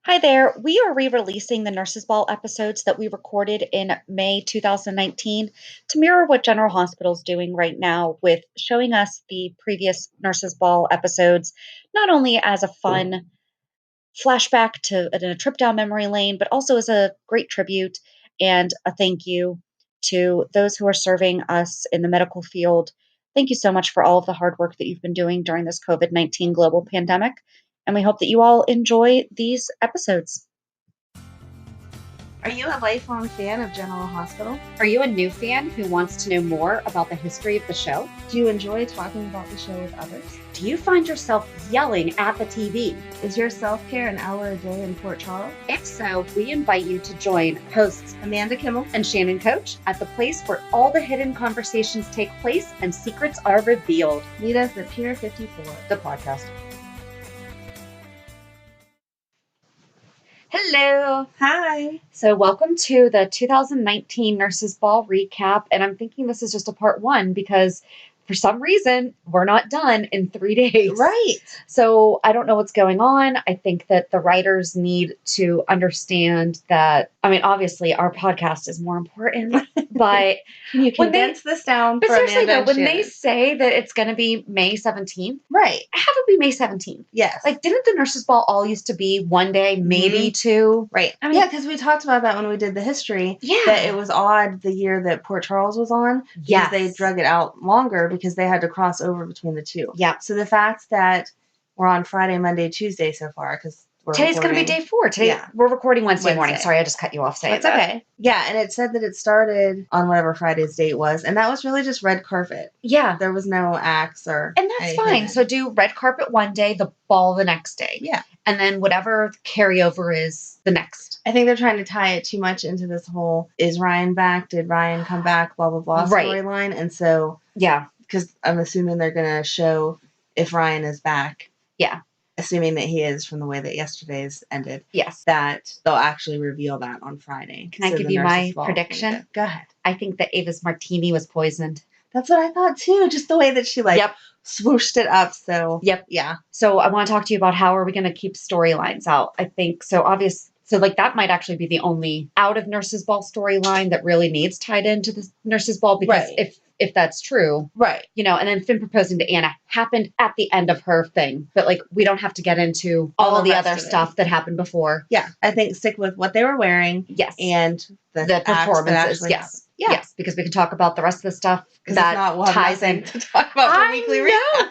Hi there. We are re releasing the Nurses Ball episodes that we recorded in May 2019 to mirror what General Hospital is doing right now with showing us the previous Nurses Ball episodes, not only as a fun flashback to a trip down memory lane, but also as a great tribute and a thank you to those who are serving us in the medical field. Thank you so much for all of the hard work that you've been doing during this COVID-19 global pandemic. And we hope that you all enjoy these episodes. Are you a lifelong fan of General Hospital? Are you a new fan who wants to know more about the history of the show? Do you enjoy talking about the show with others? Do you find yourself yelling at the TV? Is your self-care an hour a day in Port Charles? If so, we invite you to join hosts Amanda Kimmel and Shannon Coach at the place where all the hidden conversations take place and secrets are revealed. Meet us at Pier 54, the podcast. Hello. Hi. So welcome to the 2019 Nurses Ball recap. And I'm thinking this is just a part one because for some reason we're not done in 3 days. Right. So I don't know what's going on. I think that the writers need to understand that, I mean, obviously our podcast is more important, but Can you condense this down but for seriously Amanda though, and when Shannon? they say that it's going to be May 17th, Right. have it be May 17th. Yes. Like, didn't the Nurses Ball all used to be one day, maybe two? Right. I mean, yeah, because we talked about that when we did the history. Yeah. That it was odd the year that Port Charles was on. Because Yes. they drug it out longer because they had to cross over between the two. Yeah. So the fact that we're on Friday, Monday, Tuesday so far, because Today's going to be day 4. Today, Yeah. we're recording Wednesday morning. Wednesday. Sorry, I just cut you off saying That's that. okay. Yeah, and it said that it started on whatever Friday's date was, and that was really just red carpet. Yeah. There was no acts or And that's anything. fine. So do red carpet one day, the ball the next day. Yeah. And then whatever carryover is the next. I think they're trying to tie it too much into this whole, is Ryan back? Did Ryan come back? Blah, blah, blah Right. storyline. And so, Yeah. because I'm assuming they're going to show if Ryan is back. Yeah. Assuming that he is from the way that yesterday's ended. Yes. That they'll actually reveal that on Friday. Can I So give the you my Nurses Ball prediction? can go ahead. I think that Ava's martini was poisoned. That's what I thought too. Just the way that she swooshed it up. So Yep. Yeah. So I want to talk to you about how are we going to keep storylines out. I think so. So like that might actually be the only out of Nurses Ball storyline that really needs tied into the Nurses Ball because Right. if that's true, Right. you know, and then Finn proposing to Anna happened at the end of her thing, but like we don't have to get into all of the rest other of it. stuff that happened before. Yeah. I think stick with what they were wearing Yes. and the acts that performances. actually Yes. happened. Yeah. Yes, because we can talk about the rest of the stuff Because that if not, we'll have ties nothing in. to talk about for weekly know. recap.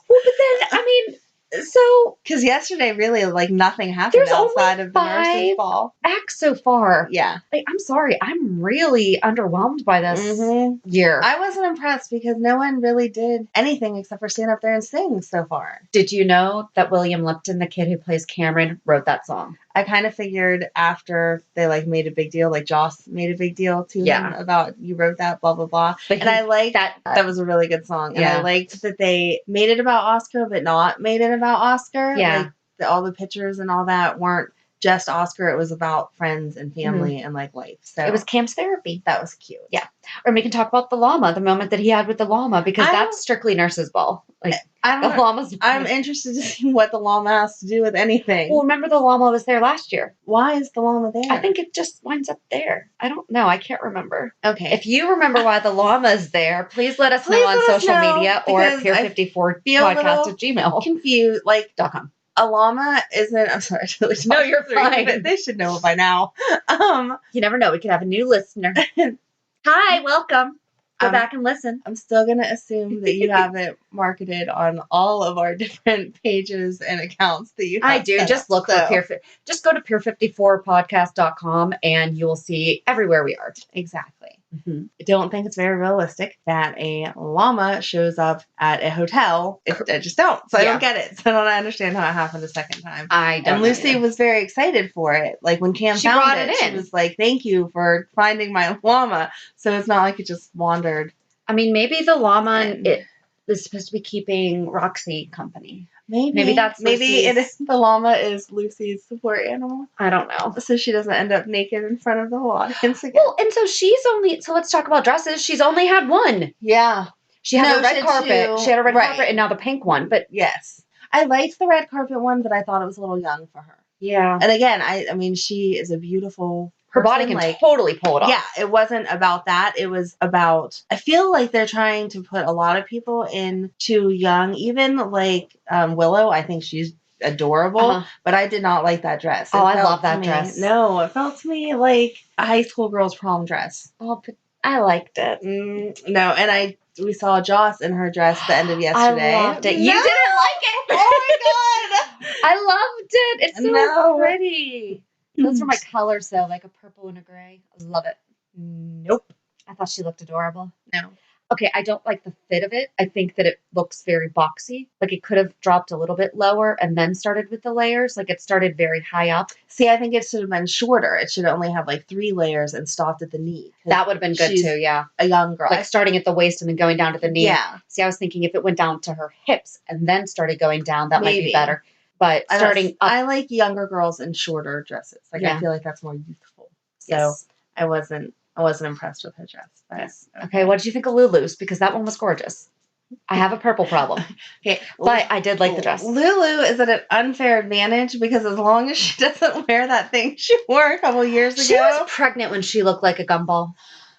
Well, but then I mean, so Because yesterday, really, like nothing happened There's outside only of the Nurses 5 Ball. acts so far. Yeah. Like, I'm sorry, I'm really underwhelmed by this year. I wasn't impressed because no one really did anything except for stand up there and sing so far. Did you know that William Lipton, the kid who plays Cameron, wrote that song? I kind of figured after they like made a big deal, like Joss made a big deal to him about you wrote that, blah, blah, blah. But and I liked that was a really good song. And I Yeah. liked that they made it about Oscar, but not made it about Oscar. Yeah. Like all the pictures and all that weren't just Oscar. It was about friends and family and like life. So It was Cam's therapy. that was cute. Yeah. Or we can talk about the llama, the moment that he had with the llama, because that's strictly Nurses Ball. Like the llama's. I'm interested to see what the llama has to do with anything. Well, remember the llama was there last year. Why is the llama there? I think it just winds up there. I don't know. I can't remember. Okay. If you remember why the llama is there, please let us know on social media or at peer54podcast@gmail.com. confused, a llama isn't. I'm sorry, I totally No, you're through, fine. But they should know it by now. You never know. We could have a new listener. Hi, welcome. Go back and listen. I'm still gonna assume that you have it marketed on all of our different pages and accounts that you have. I do. Just look for just go to peer54podcast.com and you will see everywhere we are. Exactly. Mm-hmm. I don't think it's very realistic that a llama shows up at a hotel. I just don't. So I don't get it. So I don't understand how it happened a second time. I don't. And Lucy either. was very excited for it. Like when Cam She found brought it in. she was like, "Thank you for finding my llama." So it's not like it just wandered. I mean, maybe the llama is supposed to be keeping Roxy company. Maybe that's the llama is Lucy's support animal. I don't know. So she doesn't end up naked in front of the whole audience again. Well, and so let's talk about dresses. She's only had one. Yeah. She had a red carpet. She had a red carpet and now the pink one. But yes. I liked the red carpet one, but I thought it was a little young for her. Yeah. And again, I mean, she is a beautiful Her person. body can like, totally pull it off. Yeah, it wasn't about that. It was about, I feel like they're trying to put a lot of people in too young. Even like Willow, I think she's adorable, but I did not like that dress. Oh, I love that dress. No, it felt to me like a high school girl's prom dress. Oh, but I liked it. No, and we saw Joss in her dress at the end of yesterday. I loved it. No! You didn't like it? Oh my god! I loved it. It's so pretty. Those are my colors, though, like a purple and a gray. I love it. Nope. I thought she looked adorable. No. Okay, I don't like the fit of it. I think that it looks very boxy. Like it could have dropped a little bit lower and then started with the layers. Like it started very high up. See, I think it should have been shorter. It should only have like 3 layers and stopped at the knee. That would have been good too, yeah. A young girl. Like starting at the waist and then going down to the knee. Yeah. See, I was thinking if it went down to her hips and then started going down, that might be better. But starting up. I like younger girls in shorter dresses. Like I feel like that's more youthful. So I wasn't impressed with her dress. But, yes. Okay, what did you think of Lulu's? Because that one was gorgeous. I have a purple problem. Okay. But I did like the dress. Lulu is at an unfair advantage because as long as she doesn't wear that thing she wore a couple years ago. She was pregnant when she looked like a gumball.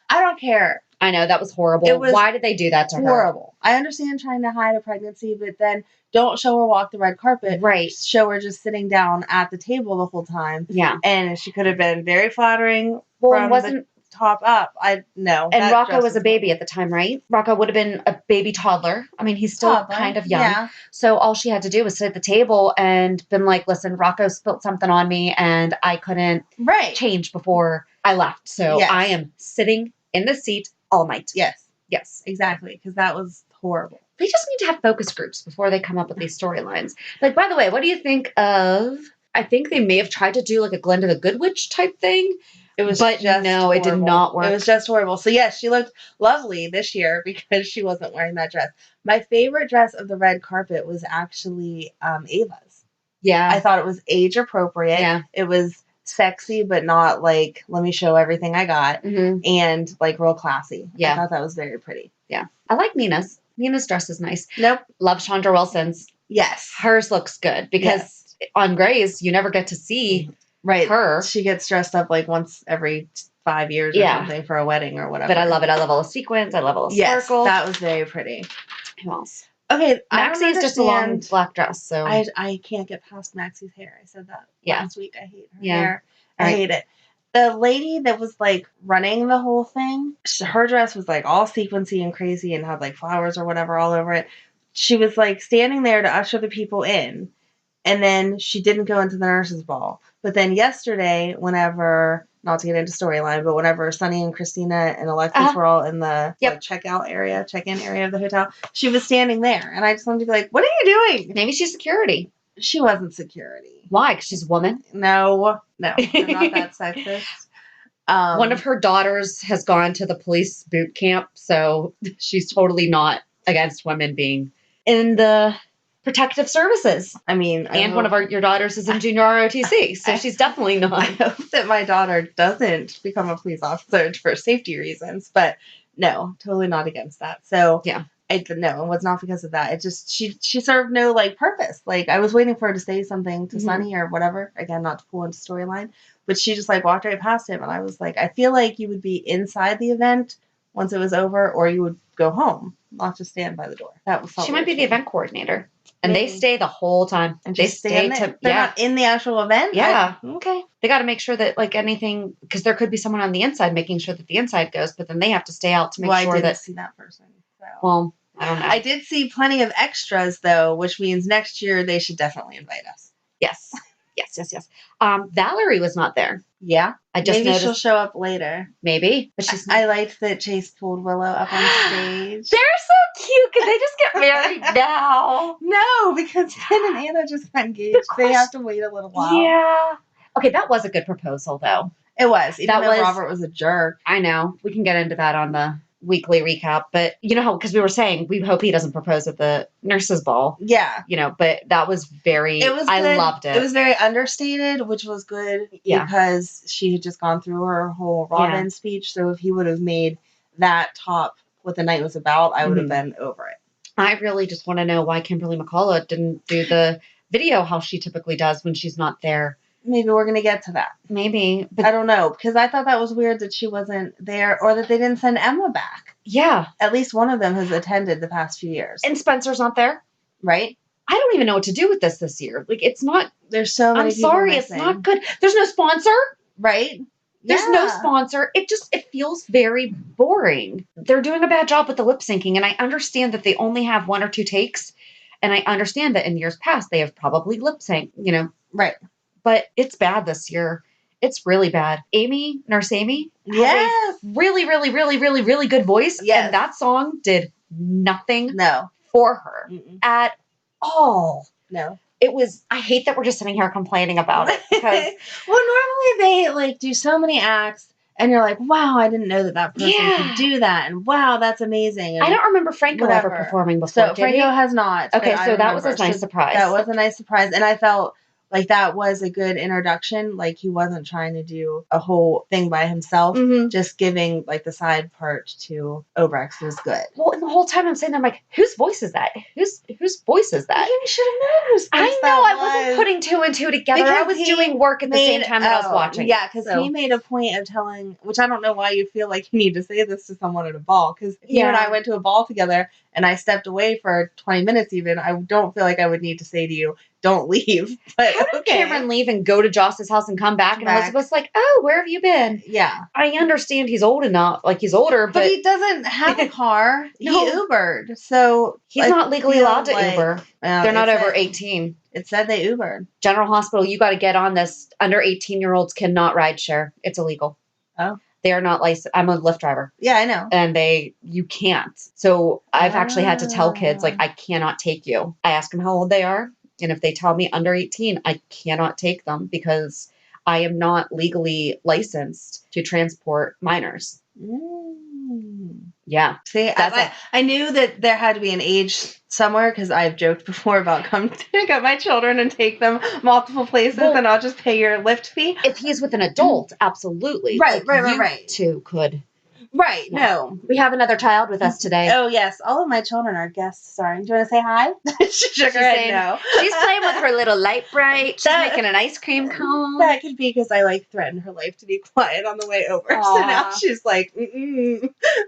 I don't care. I know, that was horrible. Why did they do that to her? Horrible. I understand trying to hide a pregnancy, but then don't show her walk the red carpet. Right. Show her just sitting down at the table the whole time. Yeah. And she could have been very flattering from the top up. No. And Rocco was a baby at the time, right? Rocco would have been a baby toddler. I mean, he's still kind of young. Yeah. So all she had to do was sit at the table and been like, listen, Rocco spilled something on me and I couldn't change before I left. So I am sitting in the seat all night. Yes. Yes. Exactly. Because that was horrible. They just need to have focus groups before they come up with these storylines. Like, by the way, what do you think of, I think they may have tried to do like a Glenda the Good Witch type thing. It was but just no, horrible. It did not work. It was just horrible. So yes, she looked lovely this year because she wasn't wearing that dress. My favorite dress of the red carpet was actually Ava's. Yeah. I thought it was age appropriate. Yeah. It was sexy, but not like, let me show everything I got. Mm-hmm. And like real classy. Yeah. I thought that was very pretty. Yeah. I like Nina's. Nina's dress is nice. Nope. Love Chandra Wilson's. Yes. Hers looks good because on Grey's, you never get to see her. She gets dressed up like once every 5 years or something for a wedding or whatever. But I love it. I love all the sequins. I love all the sparkle. That was very pretty. Who else? Okay, Maxie is just a long black dress, so I can't get past Maxie's hair. I said that last week. I hate her hair. I hate it. The lady that was like running the whole thing, her dress was like all sequency and crazy and had like flowers or whatever all over it. She was like standing there to usher the people in, and then she didn't go into the nurses' ball. But then yesterday, whenever, not to get into storyline, but whenever Sunny and Christina and Alexis were all in the like, check-in area of the hotel, she was standing there. And I just wanted to be like, what are you doing? Maybe she's security. She wasn't security. Why? Because she's a woman? No. I'm not that sexist. One of her daughters has gone to the police boot camp, so she's totally not against women being in the protective services. I mean, and one of your daughters is in junior ROTC, so she's definitely not. I hope that my daughter doesn't become a police officer for safety reasons, but no, totally not against that. So yeah. No, it was not because of that. It just, she served no, like, purpose. Like, I was waiting for her to say something to Sunny or whatever. Again, not to pull into storyline. But she just, like, walked right past him. And I was like, I feel like you would be inside the event once it was over, or you would go home, not just stand by the door. That was She might be the event coordinator. And they stay the whole time. And they stay to, they're not in the actual event? Yeah. Okay. They got to make sure that, like, anything, because there could be someone on the inside making sure that the inside goes, but then they have to stay out to make sure I that. didn't see that person. So. Well, I don't know. I did see plenty of extras, though, which means next year they should definitely invite us. Yes. Yes. Valerie was not there. Yeah. I just Maybe noticed. she'll show up later. Maybe. But she's I liked that Chase pulled Willow up on stage. They're so cute. Can they just get married now? No, because Finn and Anna just got engaged. They have to wait a little while. Yeah. Okay, that was a good proposal, though. It was. Even though Robert was a jerk. I know. We can get into that on the weekly recap, but you know how, because we were saying we hope he doesn't propose at the nurses' ball. Yeah. You know, but that was I loved it. It was very understated, which was good because she had just gone through her whole Robin speech. So if he would have made that top what the night was about, I would have been over it. I really just want to know why Kimberly McCullough didn't do the video how she typically does when she's not there. Maybe we're going to get to that. Maybe. But I don't know, because I thought that was weird that she wasn't there or that they didn't send Emma back. Yeah. At least one of them has attended the past few years. And Spencer's not there? Right? I don't even know what to do with this year. Like, it's not. There's so many people sorry, missing. It's not good. There's no sponsor. Right? There's no sponsor. It feels very boring. They're doing a bad job with the lip syncing, and I understand that they only have 1 or 2 takes, and I understand that in years past they have probably lip synced, Right. But it's bad this year. It's really bad. Nurse Amy, yes, really, really, really, really, really good voice. Yes. And that song did nothing no for her at all. No. It was, I hate that we're just sitting here complaining about it because well, normally they do so many acts and you're like, wow, I didn't know that person could do that, and wow, that's amazing. And I don't remember Franco ever performing before. So Franco has not. Okay, so that was a nice surprise. That was a nice surprise, and I felt like that was a good introduction. Like he wasn't trying to do a whole thing by himself, just giving like the side part to Obrecht was good. Well, and the whole time I'm saying, I'm like, whose voice is that? Whose voice is that? You should have known whose voice I know. I wasn't putting 2 and 2 together. Because I was doing work at the same time that I was watching. Yeah, because he made a point of telling, which I don't know why you feel like you need to say this to someone at a ball, because he and I went to a ball together and I stepped away for 20 minutes even. I don't feel like I would need to say to you, don't leave. But how did Cameron leave and go to Joss's house and come back? And Elizabeth's like, oh, where have you been? Yeah. I understand he's old enough, like he's older, but he doesn't have a car. No. He Ubered. So he's not legally allowed to Uber. They're not over 18. It said they Ubered. General Hospital, you got to get on this. Under 18-year-olds cannot ride share. It's illegal. Oh. They are not licensed. I'm a Lyft driver. Yeah, I know. And you can't. So I've actually had to tell kids, like, I cannot take you. I ask them how old they are. And if they tell me under 18, I cannot take them because I am not legally licensed to transport minors. Yeah. See, I knew that there had to be an age somewhere because I've joked before about come pick up my children and take them multiple places and I'll just pay your Lyft fee. If he's with an adult, absolutely. Right. You two could. Right. Yeah. No. We have another child with us today. Oh, yes. All of my children are guests. Sorry. Do you want to say hi? She shook her head no. She's playing with her little light bright. She's making an ice cream cone. That could be because I threatened her life to be quiet on the way over. Aww. So now she's like,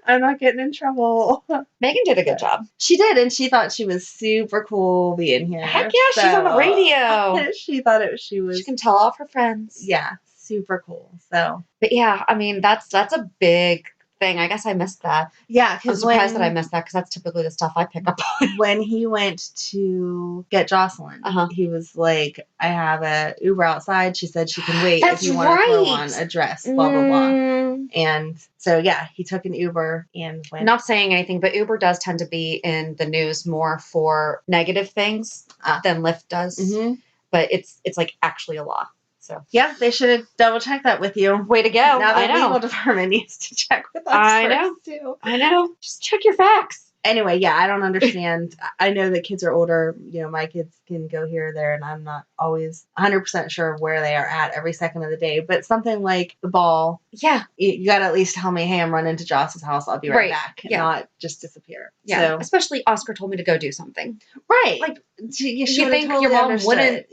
I'm not getting in trouble. Megan did a good job. She did. And she thought she was super cool being here. Heck yeah. She's on the radio. She thought she was. She can tell off her friends. Yeah. Super cool. So. But yeah, I mean, that's a big thing. I guess I missed that. Yeah, I'm surprised that I missed that because that's typically the stuff I pick up on. When he went to get Jocelyn, he was like, I have a Uber outside. She said she can wait if you want to throw on a dress, blah, blah, blah. And so, yeah, he took an Uber and went. Not saying anything, but Uber does tend to be in the news more for negative things than Lyft does. But it's like actually a law. So yeah, they should have double checked that with you. Way to go! Now the legal department needs to check with us. I know. Just check your facts. Anyway, yeah, I don't understand. I know that kids are older. My kids can go here or there, and I'm not always 100% sure of where they are at every second of the day. But something like the ball, yeah, you got to at least tell me, hey, I'm running to Joss's house. I'll be right back, and not just disappear. Yeah, so, especially Oscar told me to go do something. Right. Like, you think totally your mom understood. wouldn't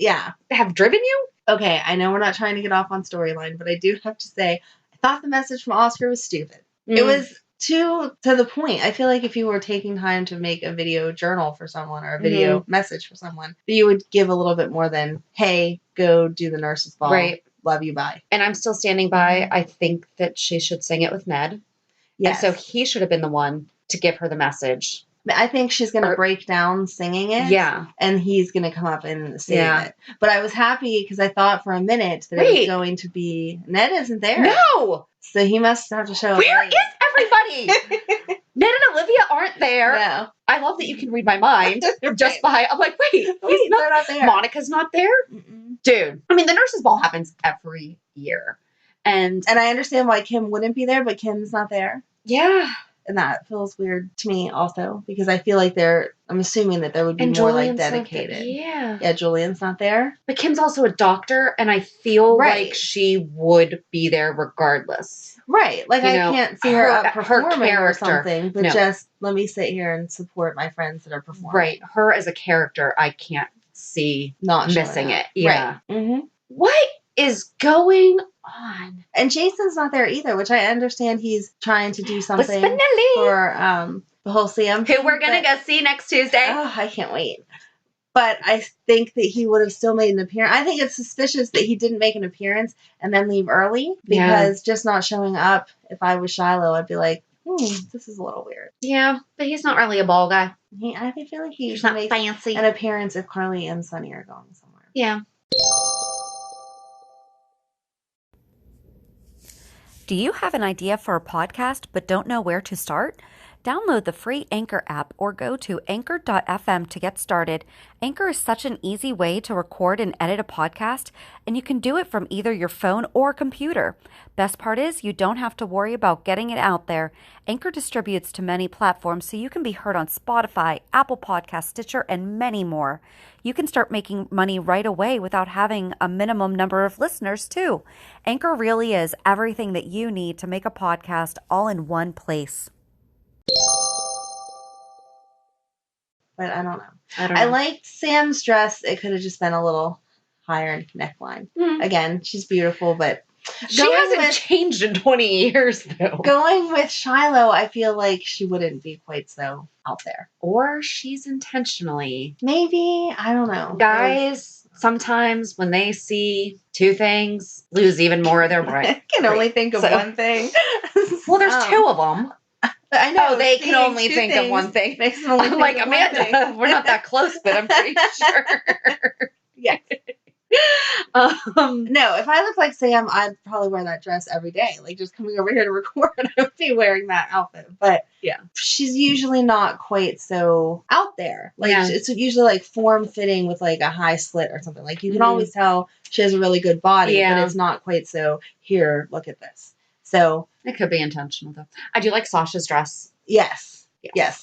have driven you? Okay, I know we're not trying to get off on storyline, but I do have to say, I thought the message from Oscar was stupid. It was too to the point. I feel like if you were taking time to make a video journal for someone or a video message for someone, you would give a little bit more than, hey, go do the nurse's ball. Right. Love you, bye. And I'm still standing by. I think that she should sing it with Ned. Yes. And so he should have been the one to give her the message. I think she's going to break down singing it. Yeah. And he's going to come up and sing it. But I was happy because I thought for a minute that it was going to be, Ned isn't there. No. So he must have to show up. Where is everybody? Ned and Olivia aren't there. No. I love that you can read my mind just by, I'm like, wait, they're not there. Monica's not there? Dude. I mean, the nurse's ball happens every year. And I understand why Kim wouldn't be there, but Kim's not there. Yeah. And that feels weird to me also because I feel like I'm assuming that there would be And more like Julian's not dedicated. yeah. Yeah, Julian's not there. But Kim's also a doctor, and I feel Right. like she would be there regardless. Right. Like, You I know, can't see her up her performing or character, something, but no. just let me sit here and support my friends that are performing. Right. Her as a character, I can't see Not missing showing it. up. Yeah. Right. Mm-hmm. What is going on? And Jason's not there either, which I understand he's trying to do something Spinelli. for the whole Sam. Who we're going to go see next Tuesday. Oh, I can't wait. But I think that he would have still made an appearance. I think it's suspicious that he didn't make an appearance and then leave early because just not showing up, if I was Shiloh, I'd be like, this is a little weird. Yeah, but he's not really a ball guy. I feel like he He's not makes fancy. an appearance if Carly and Sonny are going somewhere. Yeah. Do you have an idea for a podcast but don't know where to start? Download the free Anchor app or go to anchor.fm to get started. Anchor is such an easy way to record and edit a podcast, and you can do it from either your phone or computer. Best part is you don't have to worry about getting it out there. Anchor distributes to many platforms so you can be heard on Spotify, Apple Podcasts, Stitcher, and many more. You can start making money right away without having a minimum number of listeners, too. Anchor really is everything that you need to make a podcast all in one place. But I don't know. I liked Sam's dress. It could have just been a little higher neckline. Again, she's beautiful, but she hasn't changed in 20 years, though. Going with Shiloh, I feel like she wouldn't be quite so out there. Or she's intentionally. Maybe. I don't know. Guys, sometimes when they see two things, lose even more of their brain. Can only think of one thing. Well, there's two of them. I know. Oh, they can only think of one thing. I'm like, Amanda, we're not that close, but I'm pretty sure. Yes. No, if I looked like Sam, I'd probably wear that dress every day. Like, just coming over here to record, I would be wearing that outfit. But yeah, she's usually not quite so out there. Like, it's usually like form-fitting with like a high slit or something. Like, you can always tell she has a really good body, but it's not quite so, here, look at this. So it could be intentional, though. I do like Sasha's dress. Yes.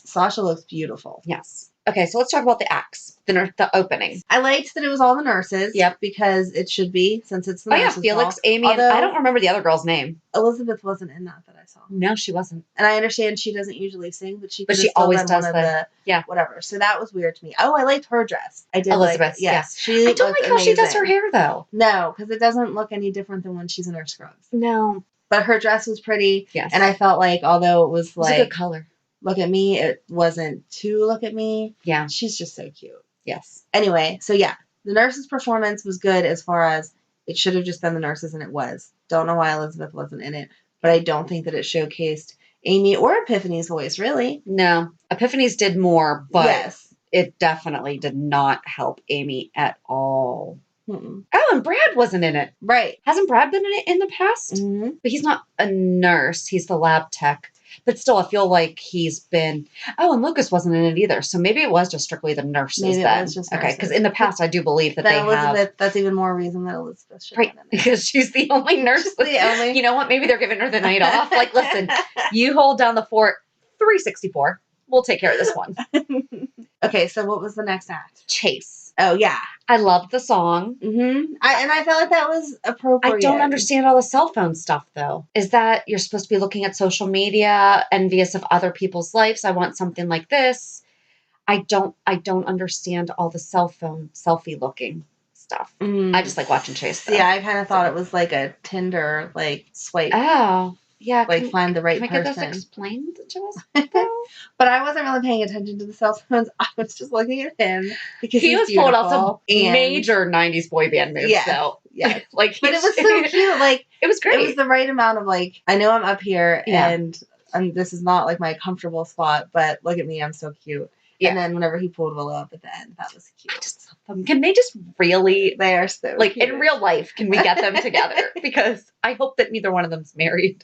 Sasha looks beautiful. Yes. Okay, so let's talk about the acts, the opening. I liked that it was all the nurses. Yep. Because it should be, since it's the nurses' Felix, ball. Amy, and I don't remember the other girl's name. Elizabeth wasn't in that I saw. No, she wasn't. And I understand she doesn't usually sing, but she always does whatever. So that was weird to me. Oh, I liked her dress. I did. Elizabeth, yes. I don't like how she does her hair, though. No, because it doesn't look any different than when she's in her scrubs. No. But her dress was pretty. Yes. And I felt like, although it was like, a good color. Look at me, it wasn't too look at me. Yeah. She's just so cute. Yes. Anyway, so yeah, the nurses' performance was good as far as it should have just been the nurses, and it was. Don't know why Elizabeth wasn't in it, but I don't think that it showcased Amy or Epiphany's voice, really. No. Epiphany's did more, but it definitely did not help Amy at all. Mm-mm. Oh, and Brad wasn't in it. Right. Hasn't Brad been in it in the past? Mm-hmm. But he's not a nurse. He's the lab tech. But still, I feel like he's been... Oh, and Lucas wasn't in it either. So maybe it was just strictly the nurses then. Maybe it was just nurses. Okay, because in the past, I do believe that they have... That's even more reason that Elizabeth should have been in it. Because she's the only nurse. You know what? Maybe they're giving her the night off. Like, listen, you hold down the fort 364. We'll take care of this one. Okay, so what was the next act? Chase. Oh, yeah. I loved the song. Mm-hmm. I felt like that was appropriate. I don't understand all the cell phone stuff, though. Is that you're supposed to be looking at social media, envious of other people's lives? I want something like this. I don't understand all the cell phone selfie looking stuff. I just like watching Chase, though. Yeah, I kind of thought it was like a Tinder, like, swipe. Oh, yeah. Like, find the right person. Can I get this explained to us, though? But I wasn't really paying attention to the cell phones. I was just looking at him because he was pulling out some major 90s boy band moves, though. Yeah. Like, but it was so cute. Like, it was great. It was the right amount of, like, I know I'm up here and this is not, like, my comfortable spot, but look at me, I'm so cute. Yeah. And then whenever he pulled Willow up at the end, that was cute. I just love them. Can they just really... They are so like, cute. in real life, can we get them together? Because I hope that neither one of them's married.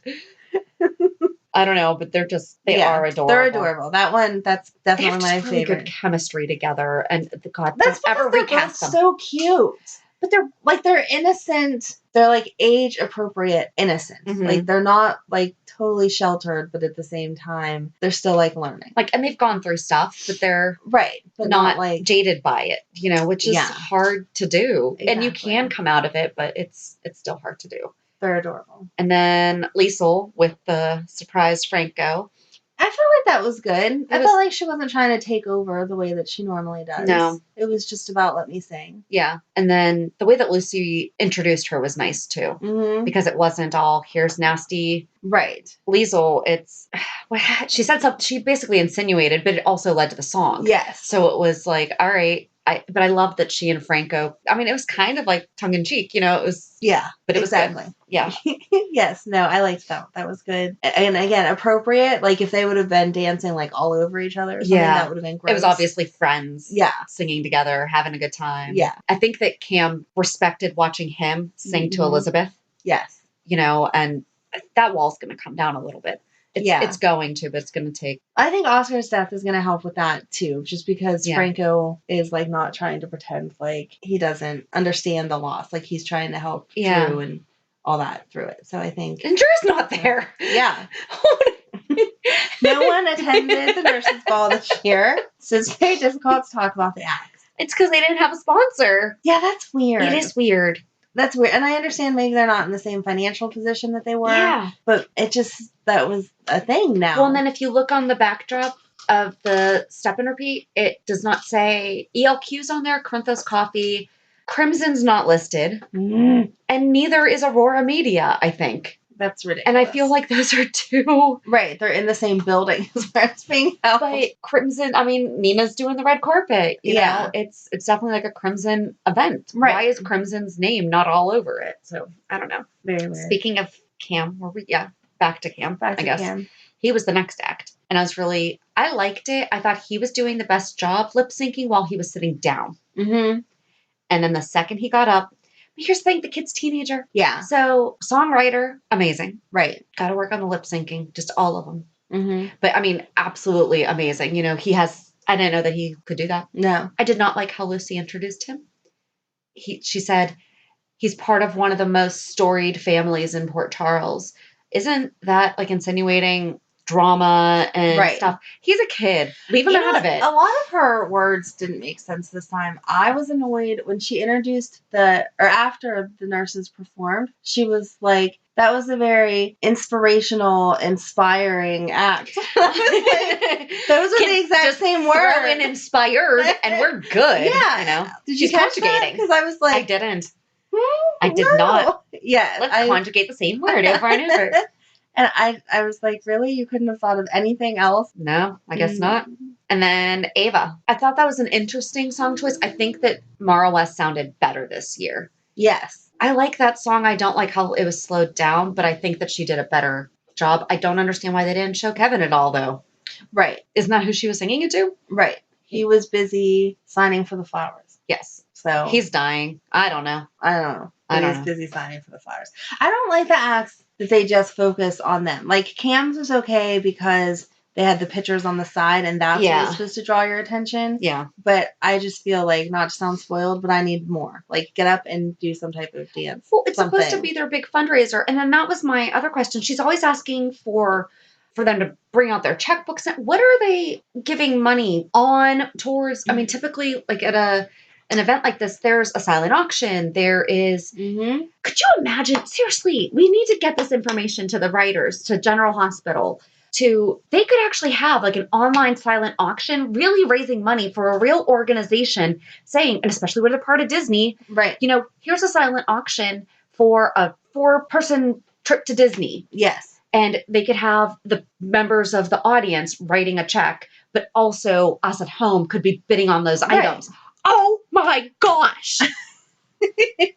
I don't know, but they're just, they are adorable. They're adorable. That one, that's definitely my really favorite. Good chemistry together. And God, that's don't ever recast them. So cute. But they're innocent. They're like age appropriate innocent. Mhm. Like they're not like totally sheltered, but at the same time they're still like learning. Like, and they've gone through stuff, but they're Right. But not like jaded by it, you know, which is Yeah. hard to do. And you Exactly. can come out of it, but it's still hard to do. they're adorable. And then Liesel with the surprise Franco. I felt like that was good. I was- felt like she wasn't trying to take over the way that she normally does. No. It was just about let me sing. Yeah. And then the way that Lucy introduced her was nice too. Mm-hmm. Because it wasn't all here's nasty. Right. Liesel, it's she said something, she basically insinuated, but it also led to the song. Yes. So it was like, all right. But I love that she and Franco, I mean, it was kind of like tongue in cheek, you know, it was, Yeah. but it was exactly. good. Yeah. Yes. No, I liked that. That was good. And again, appropriate. Like if they would have been dancing like all over each other or something, Yeah. that would have been gross. It was obviously friends. Yeah. Singing together, having a good time. Yeah. I think that Cam respected watching him sing to Mhm. Elizabeth, Yes. you know, and that wall's going to come down a little bit. It's going to, but it's going to take. I think Oscar's death is going to help with that too, just because Yeah. Franco is like not trying to pretend like he doesn't understand the loss. Like he's trying to help Yeah. Drew and all that through it. So I think. And Drew's not there. Yeah. No one attended the nurses' ball this year, so it's very difficult to talk about the acts. It's because they didn't have a sponsor. Yeah, that's weird. It is weird. That's weird. And I understand maybe they're not in the same financial position that they were. Yeah. But it just, that was a thing now. Well, and then if you look on the backdrop of the Step and Repeat, it does not say ELQ's on there, Corinthos Coffee, Crimson's not listed, and neither is Aurora Media, I think. That's ridiculous. And I feel like those are two. Right, they're in the same building as where it's being held. But Crimson, I mean, Nina's doing the red carpet. You know, it's definitely like a Crimson event. Right. Why is Crimson's name not all over it? So I don't know. Very weird. Speaking of Cam, back to Cam. Back to I guess Cam. he was the next act, and I liked it. I thought he was doing the best job lip syncing while he was sitting down. Mm-hmm. And then the second he got up, but here's the thing: the kid's teenager. Yeah. So songwriter, amazing. Right. Got to work on the lip syncing, just all of them. Mm-hmm. But I mean, absolutely amazing. You know, I didn't know that he could do that. No. I did not like how Lucy introduced him. She said, he's part of one of the most storied families in Port Charles. Isn't that like insinuating drama and stuff? He's a kid. Leave him out of it. A lot of her words didn't make sense this time. I was annoyed when she introduced after the nurses performed, she was like, that was a very inspirational, inspiring act. Those are the exact same words. Throw in inspired and we're good. Yeah. You know? Did you She's catch that? conjugating. Because I was like, I didn't. I did not. Yeah. Let's conjugate the same word over and over. And I was like, really? You couldn't have thought of anything else? No, I guess not. And then Ava. I thought that was an interesting song choice. I think that Mara West sounded better this year. Yes. I like that song. I don't like how it was slowed down, but I think that she did a better job. I don't understand why they didn't show Kevin at all, though. Right. Isn't that who she was singing it to? Right. He was busy signing for the flowers. Yes. So he's dying. I don't know. I don't know. But he's busy signing for the flowers. I don't like the acts that they just focus on them. Like Cam's was okay because they had the pictures on the side and that's what was supposed to draw your attention. Yeah. But I just feel like, not to sound spoiled, but I need more. Like get up and do some type of dance. Well, it's supposed to be their big fundraiser. And then that was my other question. She's always asking for them to bring out their checkbooks. What are they giving money on towards? I mean, typically like at an event like this, there's a silent auction. There is, Could you imagine? Seriously, we need to get this information to the writers, to General Hospital. They could actually have like an online silent auction, really raising money for a real organization saying, and especially when they're part of Disney, right? You know, here's a silent auction for a 4-person trip to Disney. Yes. And they could have the members of the audience writing a check, but also us at home could be bidding on those items. Oh my gosh. I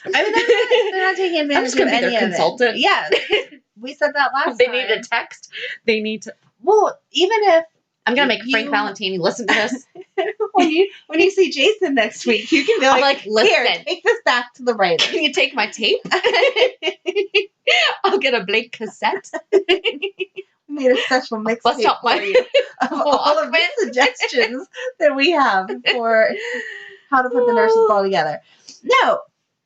mean, they're not taking advantage of any of consultant. It. Yeah. We said that last time. They need a text. They need to. Well, even if I'm going to make Frank Valentini listen to this. when you see Jason next week, you can be like, listen, here, take this back to the writer. Can you take my tape? I'll get a blank cassette. We made a special mix for you of all of the suggestions that we have for how to put the nurses ball together. No,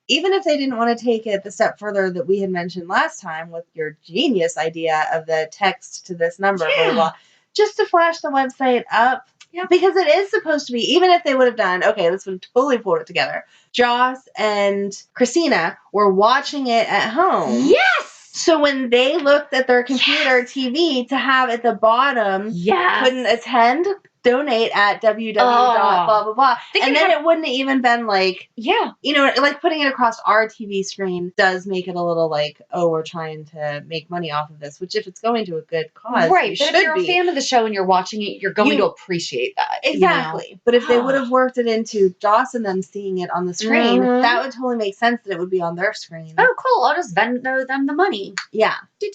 even if they didn't want to take it the step further that we had mentioned last time with your genius idea of the text to this number, blah, blah, blah, just to flash the website up. Yeah. Because it is supposed to be, even if they would have done, okay, this would totally pulled it together. Joss and Christina were watching it at home. Yes! So when they looked at their computer TV to have at the bottom, couldn't attend, donate at www. Blah, blah, blah. And then it wouldn't have even been like, you know, like putting it across our TV screen does make it a little like, oh, we're trying to make money off of this, which if it's going to a good cause, right. But if you're a fan of the show and you're watching it, you're going to appreciate that. Exactly. You know? But if they would have worked it into Joss and them seeing it on the screen, that would totally make sense that it would be on their screen. Oh, cool. I'll just Venmo them the money. Yeah. Do.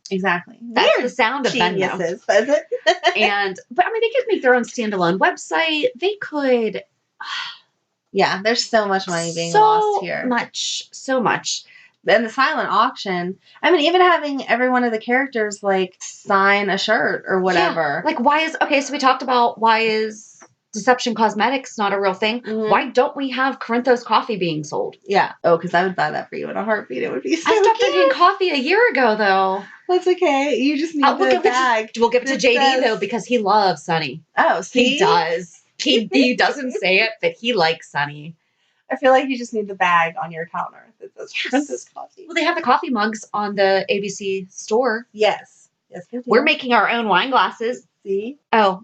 Exactly. That's the sound of geniuses, Venmo. Is it? But I mean, they could make their own standalone website. They could. Yeah, there's so much money being lost here. So much. And the silent auction. I mean, even having every one of the characters like sign a shirt or whatever. Yeah. Like, so we talked about why is Deception Cosmetics not a real thing? Mm-hmm. Why don't we have Corinthos coffee being sold? Yeah. Oh, because I would buy that for you in a heartbeat. It would be so I stopped drinking coffee a year ago, though. That's okay. You just need the bag. We'll give it to JD, though, because he loves Sunny. Oh, see? He does. He doesn't say it, but he likes Sunny. I feel like you just need the bag on your counter that says Corinthos coffee. Well, they have the coffee mugs on the ABC store. Yes. Yes, we do. We're making our own wine glasses. See? Oh.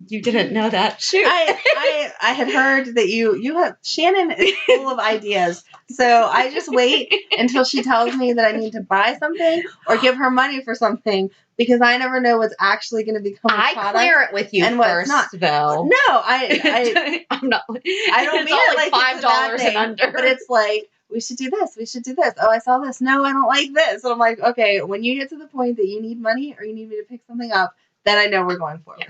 You didn't know that. Shoot. I had heard that you have, Shannon is full of ideas. So I just wait until she tells me that I need to buy something or give her money for something because I never know what's actually going to become a product. I clear it with you and first, not. Though. No, I'm not. I don't mean it like $5 and under. But it's like, we should do this. We should do this. Oh, I saw this. No, I don't like this. And I'm like, okay, when you get to the point that you need money or you need me to pick something up, then I know we're going forward.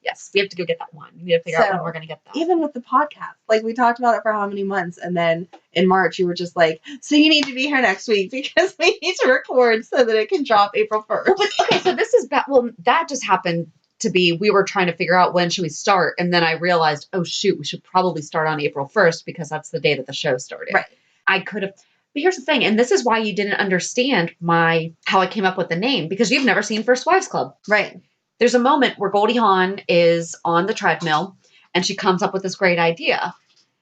Yes, we have to go get that one. We need to figure out when we're going to get that. Even with the podcast, like we talked about it for how many months, and then in March you were just like, "So you need to be here next week because we need to record so that it can drop April 1st." Well, okay, so this is that just happened to be we were trying to figure out when should we start, and then I realized, oh shoot, we should probably start on April 1st because that's the day that the show started. Right. I could have. But here's the thing, and this is why you didn't understand how I came up with the name because you've never seen First Wives Club, right? There's a moment where Goldie Hawn is on the treadmill and she comes up with this great idea.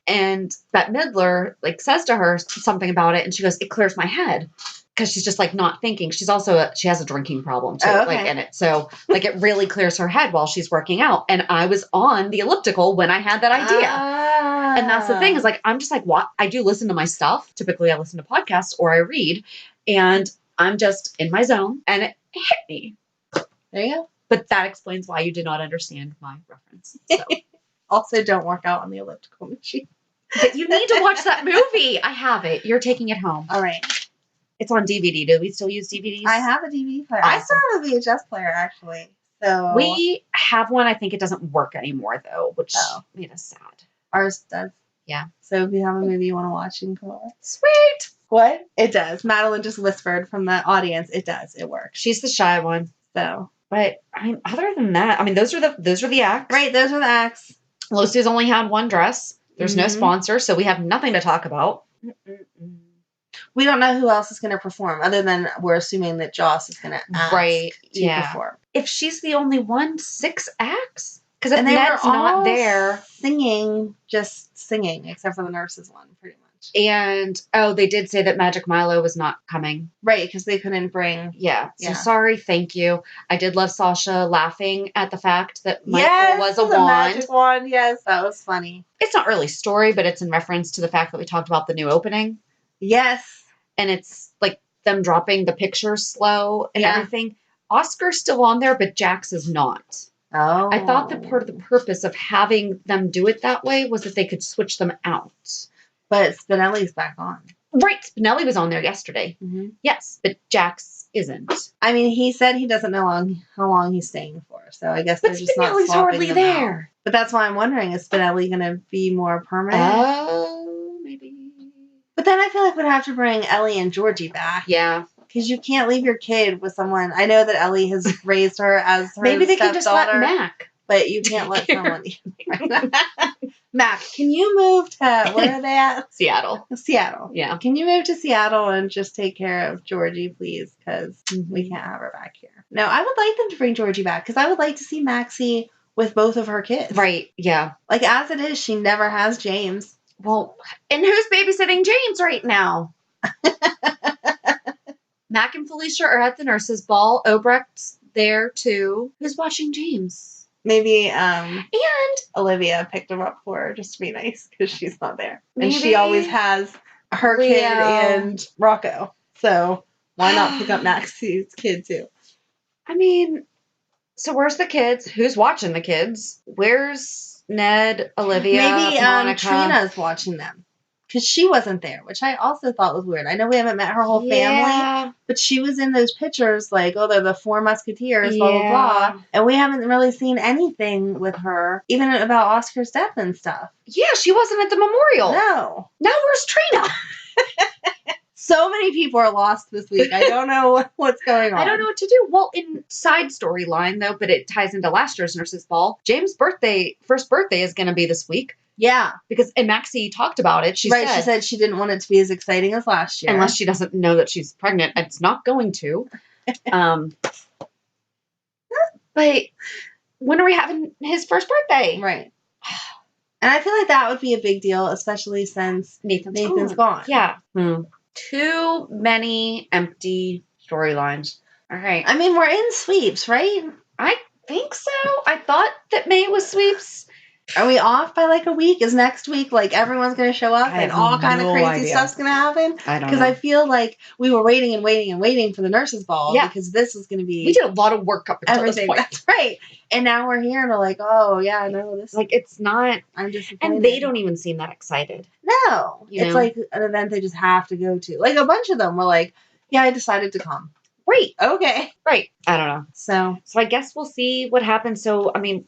And Bette Midler says to her something about it and she goes, it clears my head. Because she's just not thinking. She has a drinking problem too, in it. So it really clears her head while she's working out. And I was on the elliptical when I had that idea. And that's the thing is I'm just what I do listen to my stuff. Typically I listen to podcasts or I read and I'm just in my zone and it hit me. There you go. But that explains why you did not understand my reference. So. Also, don't work out on the elliptical machine. But you need to watch that movie. I have it. You're taking it home. All right. It's on DVD. Do we still use DVDs? I have a DVD player. I still have a VHS player, actually. So we have one. I think it doesn't work anymore, though, which made us sad. Ours does. Yeah. So if you have a movie you want to watch, you can come over. Sweet. What? It does. Madeline just whispered from the audience. It does. It works. She's the shy one. So. But other than that, those are the acts. Right, those are the acts. Lucy's only had one dress. There's no sponsor, so we have nothing to talk about. We don't know who else is going to perform, other than we're assuming that Joss is going to ask to perform. If she's the only one, 6 acts? Because if Ned's not there, just singing, except for the nurses one, pretty much. And, they did say that Magic Milo was not coming. Right, because they couldn't bring... Yeah, so sorry, thank you. I did love Sasha laughing at the fact that Michael was a wand. Magic wand, yes, that was funny. It's not really story, but it's in reference to the fact that we talked about the new opening. Yes. And it's them dropping the pictures slow and everything. Oscar's still on there, but Jax is not. Oh. I thought that part of the purpose of having them do it that way was that they could switch them out. But Spinelli's back on. Right. Spinelli was on there yesterday. Mm-hmm. Yes. But Jax isn't. He said he doesn't know how long he's staying for. So I guess they're just not swapping hardly there. Out. But that's why I'm wondering, is Spinelli going to be more permanent? Oh, maybe. But then I feel like we'd have to bring Ellie and Georgie back. Yeah. Because you can't leave your kid with someone. I know that Ellie has raised her as her maybe they can just let stepdaughter, Mac. But you can't let someone... Mac, can you move to, where are they at? Seattle. Seattle. Yeah. Can you move to Seattle and just take care of Georgie, please? Because Mm-hmm. we can't have her back here. No, I would like them to bring Georgie back because I would like to see Maxie with both of her kids. Right. Yeah. Like, as it is, she never has James. Well, and who's babysitting James right now? Mac and Felicia are at the nurses' ball. Obrecht's there too. Who's watching James? Maybe And Olivia picked him up for her just to be nice because she's not there. Maybe And she always has her Leo. kid and Rocco. So why not pick up Maxie's kid too? I mean, so where's the kids? Who's watching the kids? Where's Ned, Olivia, Maybe Monica? Trina's watching them. Because she wasn't there, which I also thought was weird. I know we haven't met her whole family, but she was in those pictures like, oh, they're the four musketeers, blah, blah, blah. And we haven't really seen anything with her, even about Oscar's death and stuff. Yeah, she wasn't at the memorial. No. Now where's Trina? So many people are lost this week. I don't know what's going on. I don't know what to do. Well, in side storyline, though, but it ties into last year's nurses' ball, James' first birthday is going to be this week. Yeah. And Maxie talked about it. She said she didn't want it to be as exciting as last year. Unless she doesn't know that she's pregnant. It's not going to. But when are we having his first birthday? Right. And I feel like that would be a big deal, especially since Nathan's gone. Yeah. Too many empty storylines. All right. I mean, we're in sweeps, right? I think so. I thought that May was sweeps. Are we off by like a week? Is next week like everyone's going to show up and all kind of crazy stuff's going to happen? I don't know. Because I feel like we were waiting and waiting and waiting for the nurses' ball because this was going to be... We did a lot of work up until this point. That's right. And now we're here and we're like, oh, yeah, no, this... Like, it's not... I'm disappointed. And they don't even seem that excited. No. It's like an event they just have to go to. Like, a bunch of them were like, yeah, I decided to come. Right. Okay. Right. I don't know. So I guess we'll see what happens. So, I mean...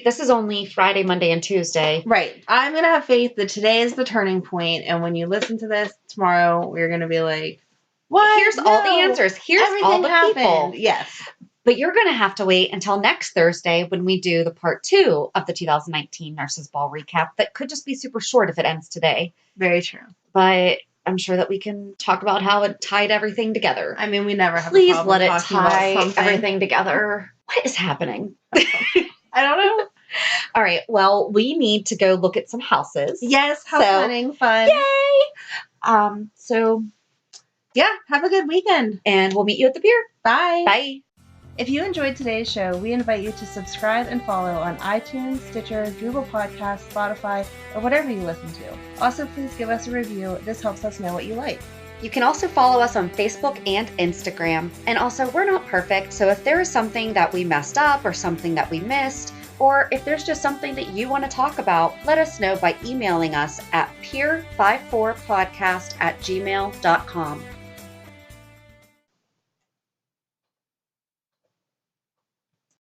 this is only Friday, Monday, and Tuesday. Right. I'm going to have faith that today is the turning point, and when you listen to this tomorrow, we're going to be like, what? Here's all the answers. Here's everything all the happened. people. Yes. But you're going to have to wait until next Thursday when we do the part 2 of the 2019 Nurses Ball recap. That could just be super short if it ends today. Very true. But I'm sure that we can talk about how it tied everything together. I mean, we never have Please a problem let it talking tie about something. everything together. What is happening? I don't know. All right. Well, we need to go look at some houses. Yes, house hunting, fun. Yay! So yeah, have a good weekend. And we'll meet you at the pier. Bye. Bye. If you enjoyed today's show, we invite you to subscribe and follow on iTunes, Stitcher, Google Podcasts, Spotify, or whatever you listen to. Also, please give us a review. This helps us know what you like. You can also follow us on Facebook and Instagram. And also, we're not perfect, so if there is something that we messed up or something that we missed, or if there's just something that you want to talk about, let us know by emailing us at peer54podcast@gmail.com.